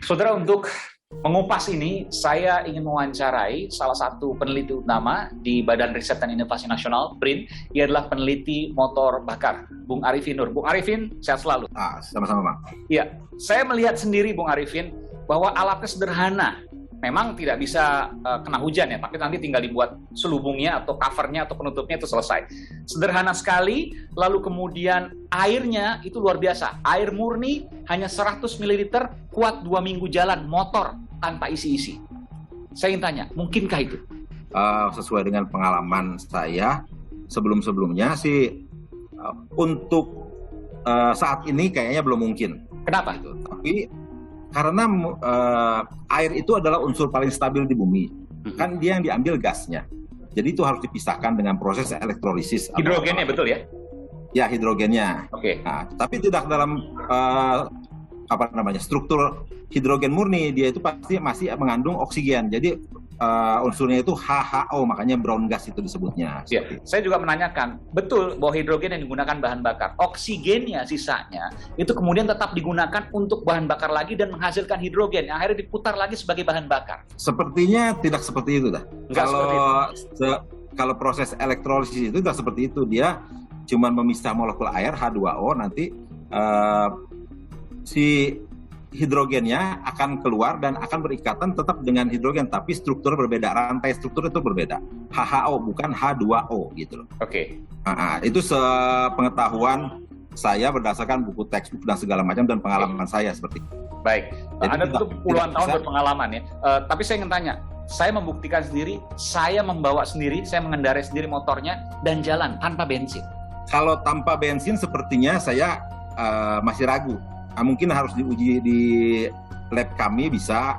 Saudara, untuk mengupas ini, saya ingin mewawancarai salah satu peneliti utama di Badan Riset dan Inovasi Nasional, BRIN. Ia adalah peneliti motor bakar, Bung Arifin Nur. Bung Arifin, sehat selalu. Sama-sama, Bang. Iya, saya melihat sendiri, Bung Arifin, bahwa alatnya sederhana. Memang tidak bisa kena hujan ya, tapi nanti tinggal dibuat selubungnya atau covernya atau penutupnya itu selesai. Sederhana sekali, lalu kemudian airnya itu luar biasa. Air murni hanya 100 ml, kuat 2 minggu jalan motor tanpa isi-isi. Saya ingin tanya, mungkinkah itu? Sesuai dengan pengalaman saya, sebelum-sebelumnya sih untuk saat ini kayaknya belum mungkin. Kenapa? Gitu. Tapi karena air itu adalah unsur paling stabil di bumi. Kan dia yang diambil gasnya. Jadi itu harus dipisahkan dengan proses elektrolisis. Hidrogennya betul ya? Ya, hidrogennya. Oke. Nah, tapi tidak dalam struktur hidrogen murni. Dia itu pasti masih mengandung oksigen. Jadi unsurnya itu HHO, makanya brown gas itu disebutnya. Ya, saya juga menanyakan, betul bahwa hidrogen yang digunakan bahan bakar, oksigennya sisanya itu kemudian tetap digunakan untuk bahan bakar lagi dan menghasilkan hidrogen yang akhirnya diputar lagi sebagai bahan bakar. Sepertinya tidak seperti itu dah. Kalau proses elektrolisis itu tidak seperti itu. Dia cuma memisah molekul air H2O, nanti si hidrogennya akan keluar dan akan berikatan tetap dengan hidrogen, tapi struktur berbeda, rantai struktur itu berbeda. HHO bukan H2O gitu loh. Oke. Itu sepengetahuan saya berdasarkan buku textbook dan segala macam dan pengalaman saya seperti itu. Baik. Jadi Anda tentu puluhan tahun berpengalaman ya. Tapi saya ingin tanya, saya membuktikan sendiri, saya membawa sendiri, saya mengendarai sendiri motornya dan jalan tanpa bensin. Kalau tanpa bensin sepertinya saya masih ragu. Mungkin harus diuji di lab kami, bisa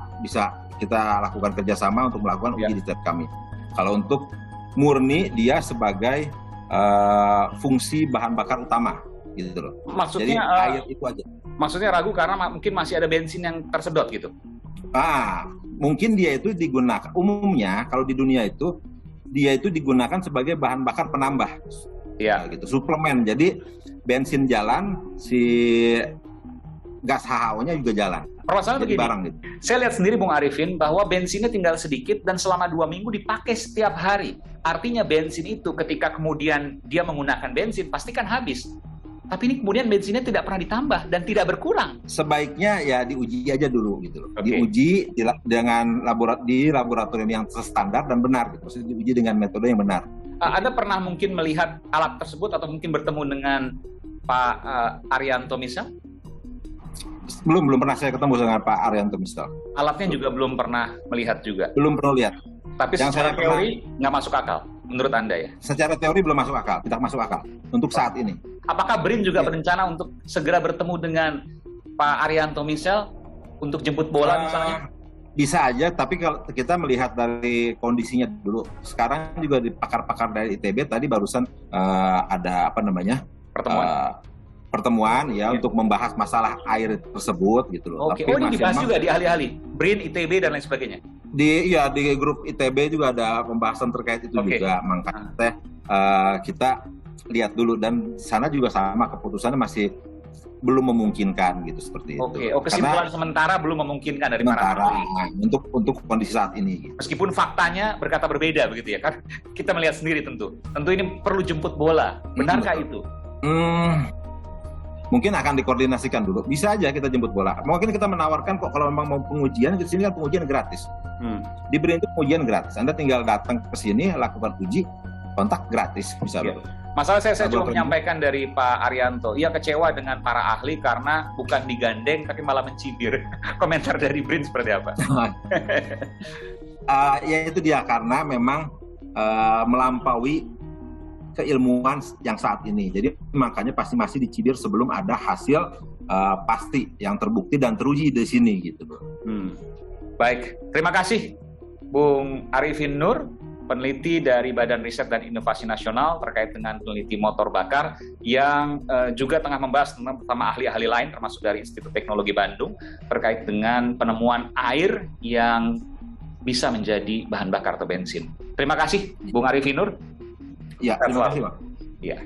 kita lakukan kerjasama untuk melakukan uji di lab kami. Kalau untuk murni dia sebagai fungsi bahan bakar utama gitu loh. Maksudnya, jadi air itu aja. Maksudnya ragu karena mungkin masih ada bensin yang tersedot gitu. Mungkin dia itu digunakan umumnya kalau di dunia itu dia itu digunakan sebagai bahan bakar penambah. Iya. Gitu, suplemen. Jadi bensin jalan, si gas HHO-nya juga jalan. Permasalahan begini, gitu. Saya lihat sendiri Bung Arifin bahwa bensinnya tinggal sedikit dan selama 2 minggu dipakai setiap hari. Artinya bensin itu ketika kemudian dia menggunakan bensin pastikan habis. Tapi ini kemudian bensinnya tidak pernah ditambah dan tidak berkurang. Sebaiknya ya diuji aja dulu gitu loh. Okay. Diuji dengan di laboratorium yang standar dan benar gitu. Maksudnya diuji dengan metode yang benar. Anda pernah mungkin melihat alat tersebut atau mungkin bertemu dengan Pak Arianto misal? Belum pernah saya ketemu dengan Pak Arianto misal. Alatnya juga belum pernah melihat juga? Belum pernah lihat. Tapi yang secara teori nggak masuk akal menurut Anda ya? Secara teori belum masuk akal, tidak masuk akal untuk saat ini. Apakah BRIN juga berencana untuk segera bertemu dengan Pak Arianto misal untuk jemput bola misalnya? Bisa aja, tapi kalau kita melihat dari kondisinya dulu. Sekarang juga di pakar-pakar dari ITB tadi barusan ada pertemuan ya untuk membahas masalah air tersebut gitu loh. Oke. Ini dibahas juga di ahli-ahli BRIN, ITB dan lain sebagainya. Di grup ITB juga ada pembahasan terkait itu juga. Makanya kita lihat dulu, dan sana juga sama, keputusannya masih belum memungkinkan gitu seperti itu. Kesimpulan sementara belum memungkinkan dari para ahli. Untuk kondisi saat ini. Gitu. Meskipun faktanya berkata berbeda begitu ya kan? Kita melihat sendiri tentu ini perlu jemput bola. Benarkah itu? Mungkin akan dikoordinasikan dulu. Bisa aja kita jemput bola. Mungkin kita menawarkan kok kalau memang mau pengujian, di sini kan pengujian gratis. Di BRIN itu pengujian gratis. Anda tinggal datang ke sini, lakukan uji, kontak gratis misalnya. Masalah saya cuma menyampaikan dari Pak Arianto, ia kecewa dengan para ahli karena bukan digandeng tapi malah mencibir. Komentar dari BRIN seperti apa? Ya itu dia, karena memang melampaui keilmuan yang saat ini. Jadi makanya pasti masih dicibir sebelum ada hasil pasti yang terbukti dan teruji di sini gitu. Baik, terima kasih Bung Arifin Nur, peneliti dari Badan Riset dan Inovasi Nasional terkait dengan peneliti motor bakar yang juga tengah membahas bersama ahli-ahli lain termasuk dari Institut Teknologi Bandung terkait dengan penemuan air yang bisa menjadi bahan bakar atau bensin. Terima kasih Bung Arifin Nur. Ya, terima kasih, Pak. Ya.